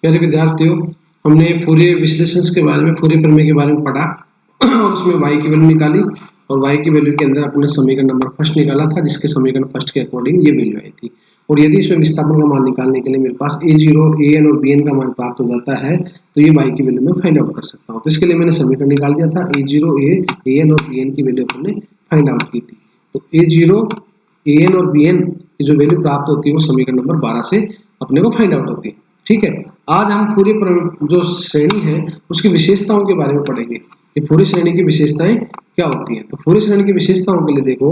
प्यारे विद्यार्थियों, हमने फूरियर विश्लेषण के बारे में, फूरियर प्रमेय के बारे में पढ़ा और उसमें y की वैल्यू निकाली और y की वैल्यू के अंदर अपने समीकरण नंबर फर्स्ट निकाला था, जिसके समीकरण फर्स्ट के अकॉर्डिंग ये वैल्यू आई थी। और यदि इसमें विस्थापन का मान निकालने के लिए मेरे पास a0, an और bn का मान प्राप्त हो जाता है तो ये y की वैल्यू मैं फाइंड आउट कर सकता हूँ। तो इसके लिए मैंने समीकरण निकाल दिया था, a0, an और bn की वैल्यू हमने फाइंड आउट की थी। तो a0, an और bn की जो वैल्यू प्राप्त होती है वो समीकरण नंबर 12 से अपने को फाइंड आउट होती है। ठीक है, आज हम फूरियर जो श्रेणी है उसकी विशेषताओं के बारे में पढ़ेंगे कि फूरियर श्रेणी की विशेषताएं क्या होती हैं। तो फूरियर श्रेणी की विशेषताओं के लिए देखो,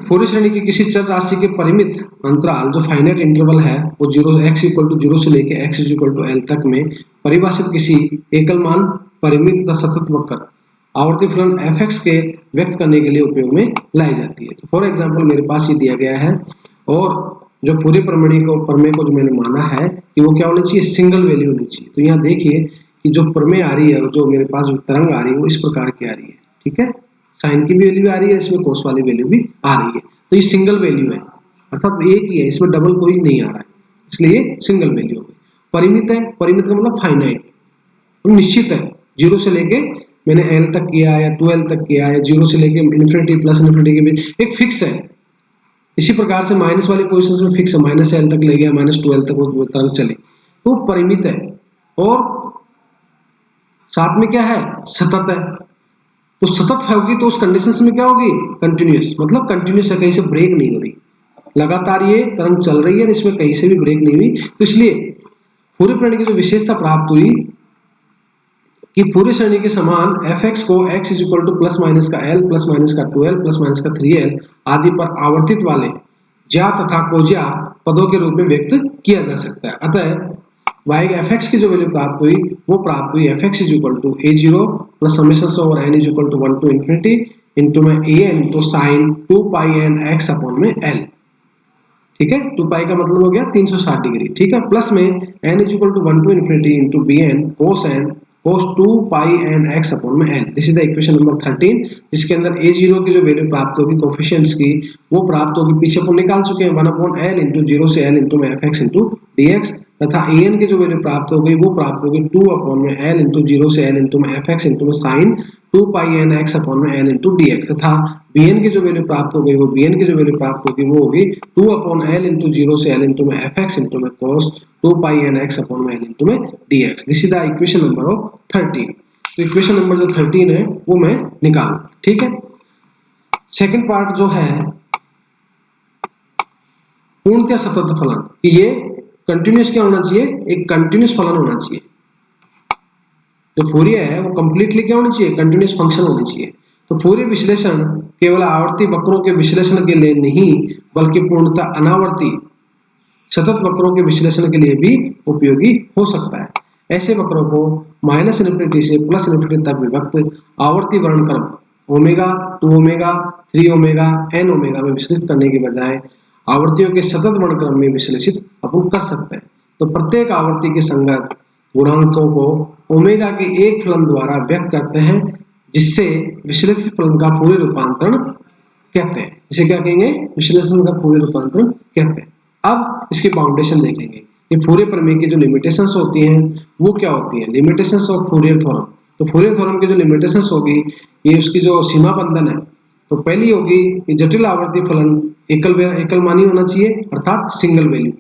फूरियर श्रेणी की किसी चर राशि के परिमित अंतराल जो फाइनाइट इंटरवल है वो x इक्वल टू 0 से लेके x इक्वल टू l तक में परिभाषित किसी एकल मान परिमित तथा सतत वक्र आवर्ती फलन fx के व्यक्त करने के लिए उपयोग में लाई जाती है। तो फॉर एग्जांपल मेरे पास ये दिया गया है और जो फूरियर प्रमेय को जो मैंने माना है कि वो क्या होना चाहिए, सिंगल वैल्यू होनी चाहिए। तो यहाँ देखिए कि जो प्रमेय आ रही है, जो मेरे पास जो तरंग आ रही है वो इस प्रकार की आ रही है। ठीक है, साइन की भी वैल्यू आ रही है, इसमें कोस वाली वैल्यू भी आ रही है। तो ये सिंगल वैल्यू है, अर्थात एक ही है, इसमें डबल कोई नहीं आ रहा है, इसलिए सिंगल वैल्यू हो गई। परिमित है, परिमित का मतलब फाइनाइट, निश्चित है। 0 से लेके मैंने l तक किया या 2l तक किया या 0 से लेके इन्फिनिटी प्लस इन्फिनिटी के बीच एक फिक्स है। इसी प्रकार से माइनस वाली पोजीशन में फिक्स है, माइनस से l तक ले गया, -2l तक वो तरंग चली, तो परिमित है। और साथ में क्या है, सतत है। तो सतत होगी तो उस कंडीशंस में क्या होगी, कंटिन्यूअस, मतलब कंटिन्यूअस है, कहीं से ब्रेक नहीं हो रही, लगातार ये तरंग चल रही है, इसमें कहीं से भी ब्रेक नहीं हुई। तो इसलिए फूरियर प्रमेय की जो विशेषता प्राप्त हुई कि फूरियर श्रेणी के समान fx को x equal two plus minus का l प्लस माइनस का 2l प्लस माइनस का 3l आदि पर आवर्तित वाले ज्या तथा कोज्या पदों के रूप में व्यक्त किया जा सकता है। अतः y fx की जो वैल्यू प्राप्त हुई वो प्राप्त हुई fx equal to a0 plus summation over n equal to 1 to infinity into में an तो sin 2 pi n x upon में l। ठीक है, 2 पाई का मतलब हो गया 360 डिग्री। ठीक है, प्लस में n equal to 1 to infinity into bn cos 2 pi n x upon में l। This is the equation number 13, जिसके अंदर a0 की जो वैल्यू प्राप्त होगी कोफिशिएंट्स की वो प्राप्त होगी, पीछे अपन निकाल चुके हैं, 1 अपॉन l इंटू 0 से l इंटू में fx इंटू dx, तथा an की जो वैल्यू प्राप्त हो गई वो प्राप्त होगी 2 अपॉन में l इंटू 0 से l इंटू में fx इंटू में sin 2 pi n x upon में l इंटू dx, तथा bn की जो वैल्यू प्राप्त हो गई वो bn की जो वैल्यू प्राप्त होगी वो होगी 2 अपॉन l इंटू 0 से l इंटू में fx इंटू में cos 2 pi n x upon में l इंटू में dx। This is the equation number of 13। तो इक्वेशन नंबर जो 13 है वो मैं निकालूं। ठीक है, सेकंड पार्ट जो है पूर्णतः सतत फलन, कि ये कंटिन्यूअस क्या होना चाहिए, एक कंटिन्यूअस फलन होना चाहिए। जो फूरियर है वो कंप्लीटली क्या होनी चाहिए, कंटिन्यूअस फंक्शन होनी चाहिए। तो फूरियर विश्लेषण केवल आवर्ती वक्रों के विश्लेषण के लिए नहीं बल्कि पूर्णतः अनावर्ती सतत वक्रों के विश्लेषण के लिए भी उपयोगी हो सकता है। ऐसे वक्रों को माइनस इन्फिनिटी से प्लस इन्फिनिटी तक विभक्त आवर्ती वर्णक्रम omega, 2 omega, 3 omega, n omega में विश्लेषित करने के बजाय आवर्तियों के सतत वर्णक्रम में विश्लेषित अपन कर सकते हैं। तो प्रत्येक आवर्ती के संगत गुणांकों को ओमेगा के एक फलन द्वारा व्यक्त करते हैं, जिससे विश्लेषित फलन का फूरियर रूपांतरण कहते हैं। इसे क्या कहेंगे, विश्लेषण का फूरियर रूपांतरण कहते हैं। अब इसकी बाउंडेशन देखेंगे कि फूरियर प्रमेय की जो लिमिटेशंस होती हैं वो क्या होती है। लिमिटेशंस ऑफ फूरियर थ्योरम, तो फूरियर थ्योरम की जो लिमिटेशंस होगी, ये उसकी जो सीमा बंधन है, तो पहली होगी कि जटिल आवर्ती फलन एकल मानी होना चाहिए, अर्थात सिंगल वैल्यू,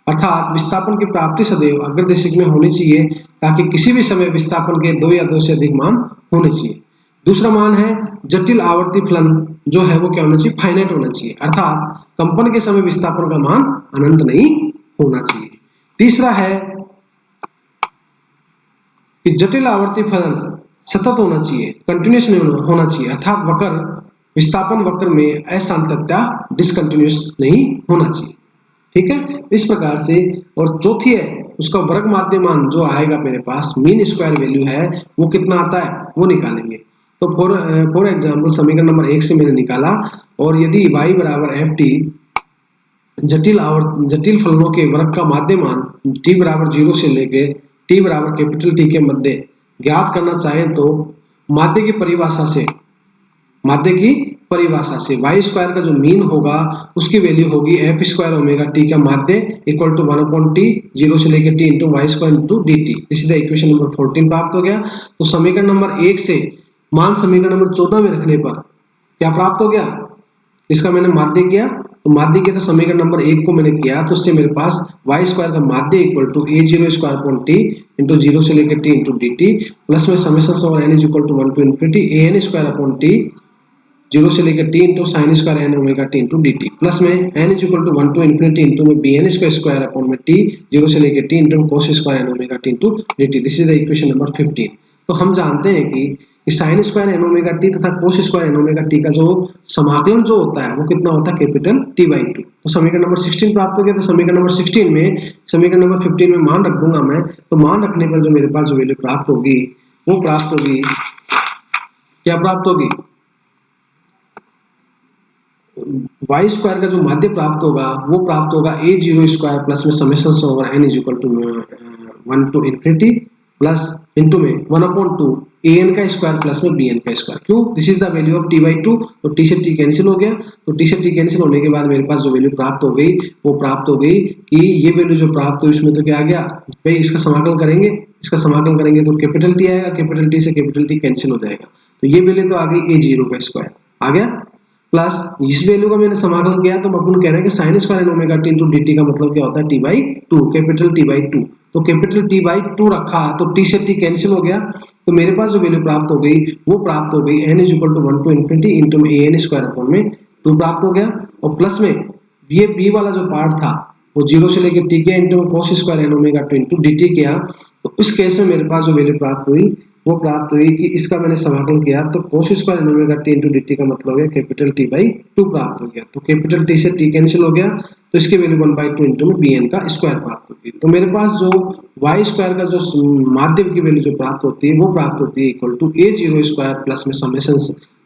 अर्थात विस्थापन की प्राप्ति सदैव अग्रदिशिक में होनी चाहिए ताकि किसी भी समय विस्थापन के 2 या 2 से अधिक मान होने चाहिए। दूसरा मान है जटिल आवर्ती फलन जो है वो क्या होना चाहिए, फाइनाइट होना चाहिए, अर्थात कंपन के समय विस्थापन का मान अनंत नहीं होना चाहिए। तीसरा है कि जटिल आवर्ती फलन सतत होना चाहिए, कंटिन्यूअस नहीं होना चाहिए, अर्थात वक्र विस्थापन वक्र में असांतत्यता डिसकंटिन्यूअस नहीं होना चाहिए। ठीक है, इस प्रकार से। और चौथी है उसका वर्ग माध्य मान जो आएगा मेरे पास, मीन स्क्वायर वैल्यू है वो कितना आता है वो निकालेंगे। तो फॉर एग्जांपल समीकरण नंबर 1 से मैंने निकाला, और यदि y बराबर ft जटिल फलनों के वर्ग का माध्य मान t बराबर 0 से लेके t बराबर कैपिटल T के मध्य ज्ञात करना चाहें तो माध्य की परिभाषा से परिभाषा से वाई स्क्वायर का जो मीन होगा उसकी वैल्यू होगी एफ स्क्वायर ओमेगा टी का माध्य इक्वल टू 1/t 0 से लेकर T into y square into D T. This is the equation number 14 प्राप्त हो गया। तो समीकरण नंबर 1 से मान समीकरण नंबर 14 में रखने पर क्या प्राप्त हो गया, इसका मैंने माध्य किया, तो माध्य किया तो समीकरण नंबर 1 को मैंने किया तो उससे मेरे पास वाई स्क्वायर का माध्य equal to A zero square upon T into 0 से लेकर T into D T plus में summation over N is equal to 1 to infinity A N square upon T 0 से लेकर T into sine square N omega T into D T plus में N is equal to 1 to infinity into में B N square upon में T 0 से लेकर T into cos square N omega T into D T. This is the equation number 15। तो हम जानते हैं कि sine square N omega T तथा cos square N omega T का जो समाकलन जो होता है वो कितना होता है कैपिटल टी बाई टू। तो समीकरण नंबर 16 प्राप्त हो गया। तो समीकरण नंबर 16 में समीकरण नंबर 15 में मान रख दूंगा मैं, तो मान रखने पर जो मेरे पास जो वैल्यू प्राप्त होगी वो प्राप्त होगी, क्या प्राप्त होगी, वाई स्क्वायर का जो माध्य प्राप्त होगा वो प्राप्त होगा ए जीरो स्क्वायर प्लस में summation over N is equal to 1 to infinity plus into में 1/2 ए एन का स्क्वायर प्लस में बी एन का स्क्वायर। क्यों, this is the value of t by two. तो टी से टी कैंसिल हो गया, तो टी से टी कैंसिल होने के बाद मेरे पास जो वैल्यू प्राप्त हो गई वो प्राप्त हो गई कि ये वैल्यू जो प्राप्त हुई उसमें तो क्या आ गया भाई, इसका समाकलन करेंगे, इसका समाकलन करेंगे तो कैपिटल टी आएगा, कैपिटल टी से कैपिटल टी कैंसिल हो जाएगा, तो ये वैल्यू तो आ गई ए जीरो का स्क्वायर आ गया प्लस इस वैल्यू का मैंने समाकलन किया तो अपन कह रहे हैं कि sine square N omega T into D t का मतलब क्या होता है t by two, capital t by two. तो कैपिटल टी बाई टू रखा तो टी से टी कैंसिल हो गया, तो मेरे पास जो वैल्यू प्राप्त हो गई वो प्राप्त हो गई n is equal to 1 to infinity into में ए एन स्क्वायर अपॉन में 2 प्राप्त हो गया और प्लस में ये बी वाला जो पार्ट था वो 0 से लेकर टी किया इंटू में cos square N omega two into D t किया। तो इस केस में मेरे पास जो वैल्यू प्राप्त हुई वो प्राप्त हुई कि इसका मैंने समाकलन किया तो cos square N omega T into D t का मतलब हो गया कैपिटल टी बाई टू प्राप्त हो गया। तो कैपिटल टी से टी कैंसिल हो गया तो इसकी वैल्यू 1/2 इंटू में बी एन का स्क्वायर प्राप्त होगी। तो मेरे पास जो वाई स्क्वायर का जो माध्यम की वैल्यू जो प्राप्त होती है वो प्राप्त होती है equal to A zero square plus में summation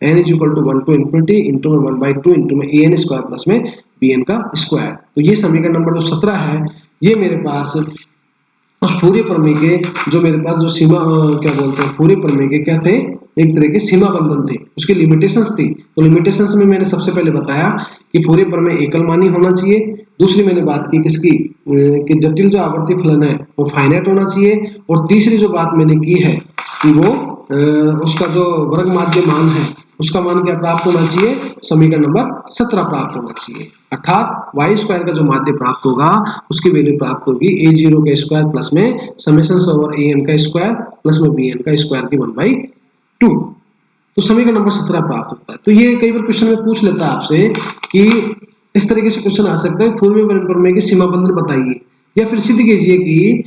N is equal to 1 to infinity into में 1/2 इंटू में ए एन स्क्वायर प्लस में बी एन का स्क्वायर। तो ये समीकरण नंबर जो 17 है ये मेरे पास उस पूरे प्रमेय के जो मेरे पास जो सीमा क्या बोलते हैं पूरे प्रमेय के क्या थे, एक तरह के सीमा बंधन थे, उसकी लिमिटेशंस थी। तो लिमिटेशंस में मैंने सबसे पहले बताया कि पूरे प्रमेय एकलमानी होना चाहिए। दूसरी मैंने बात की किसकी कि जटिल जो आवर्ती फलन है वो फाइनाइट होना चाहिए। और तीसरी जो बात मैंने की है कि वो उसका जो वर्ग माध्य मान है उसका मान क्या प्राप्त होना चाहिए, समीकरण नंबर 17 प्राप्त होना चाहिए। अर्थात वाई स्क्वायर का जो माध्य प्राप्त होगा उसकी वैल्यू प्राप्त होगी ए जीरो का स्क्वायर प्लस में समेशन ओवर ए एन का स्क्वायर प्लस में बी एन का स्क्वायर की 1/2। तो समीकरण नंबर 17 प्राप्त होता है। तो ये कई बार क्वेश्चन में पूछ लेता है आपसे कि इस तरीके से क्वेश्चन आ सकता है पूर्वी प्रमेय की सीमा बंधन बताइए, या फिर सिद्ध कीजिए कि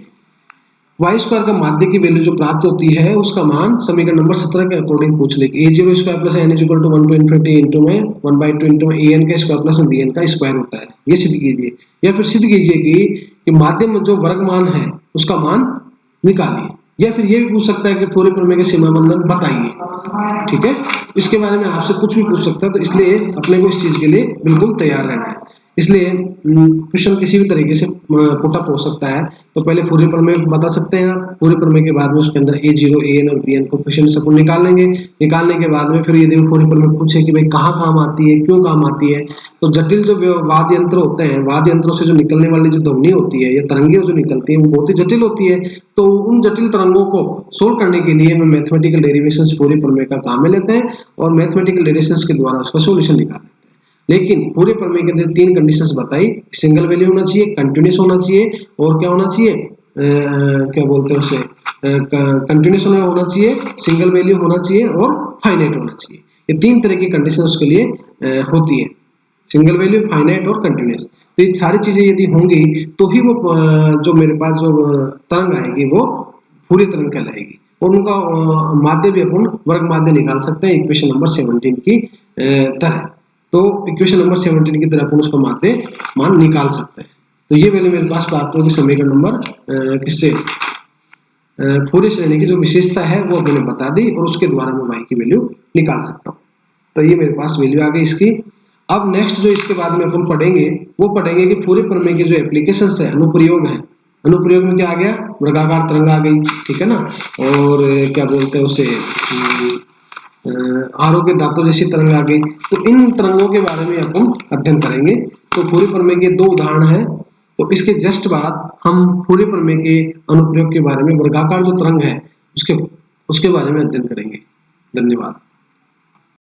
वाई स्क्वायर का माध्य की वैल्यू जो प्राप्त होती है उसका मान समीकरण नंबर 17 के अकॉर्डिंग पूछ ले। A zero square plus N is equal to 1 to infinity into में 1/2 इंटू में ए एन का स्क्वायर प्लस में बी एन का स्क्वायर होता है, ये सिद्ध कीजिए। या फिर सिद्ध कीजिए कि माध्य में जो वर्ग मान है उसका मान निकालिए। या फिर ये भी पूछ सकता है कि पूरे प्रमेय के सीमा बंधन बताइए। ठीक है, इसके बारे में आपसे कुछ भी पूछ सकता है, तो इसलिए अपने को इस चीज के लिए बिल्कुल तैयार रहना है। इसलिए क्वेश्चन किसी भी तरीके से पुटअप हो सकता है। तो पहले पूरे प्रमेय बता सकते हैं आप, पूरे प्रमेय के बाद में उसके अंदर ए जीरो ए एन और बी एन कोएफिशिएंट सब निकाल लेंगे। निकालने के बाद में फिर यदि पूरे प्रमेय पूछे कि भाई कहाँ काम आती है, क्यों काम आती है, तो जटिल जो वाद्य यंत्र होते हैं, वाद्य यंत्रों से जो निकलने वाली जो ध्वनि होती है या तरंगे जो निकलती है वो बहुत ही जटिल होती है। तो उन जटिल तरंगों को सोल्व करने के लिए मैं मैथमेटिकल डेरिवेशंस पूरे प्रमेय का काम में लेते हैं और मैथमेटिकल डेरिवेशंस के द्वारा उसका सॉल्यूशन निकालते हैं। लेकिन पूरे प्रमेय के अंदर 3 कंडीशंस बताई, सिंगल वैल्यू होना चाहिए, कंटिन्यूस होना चाहिए और क्या होना चाहिए, क्या बोलते हैं उसे, कंटिन्यूस होना चाहिए, सिंगल वैल्यू होना चाहिए और फाइनाइट होना चाहिए। ये 3 तरह की कंडीशन उसके लिए होती है, सिंगल वैल्यू, फाइनाइट और कंटिन्यूस। तो ये सारी चीजें यदि होंगी तो ही वो जो मेरे पास जो तरंग आएगी वो पूरी तरंग कहलाएगी और उनका माध्य भी अपन वर्ग माध्य निकाल सकते हैं इक्वेशन नंबर 17 की तरह। तो इक्वेशन नंबर 17 की तरह अपन उसका माध्य मान निकाल सकते हैं। तो ये वैल्यू मेरे पास प्राप्त होगी समीकरण नंबर किससे, पूरी श्रेणी की जो विशेषता है वो मैंने बता दी और उसके द्वारा मैं y की वैल्यू निकाल सकता हूँ। तो ये मेरे पास वैल्यू आ गई इसकी। अब नेक्स्ट जो इसके बाद में अपन पढ़ेंगे वो पढ़ेंगे कि पूरे प्रमेय के जो एप्लीकेशंस है, अनुप्रयोग है। अनुप्रयोग में क्या आ गया, वर्गाकार तरंग आ गई, ठीक है ना, और क्या बोलते हैं उसे आरोग्य धातु जैसी तरंग आ गई, तो इन तरंगों के बारे में अपन अध्ययन करेंगे। तो फूरियर प्रमेय के दो उदाहरण है, तो इसके जस्ट बाद हम फूरियर प्रमेय के अनुप्रयोग के बारे में, वर्गाकार जो तरंग है उसके बारे में अध्ययन करेंगे। धन्यवाद।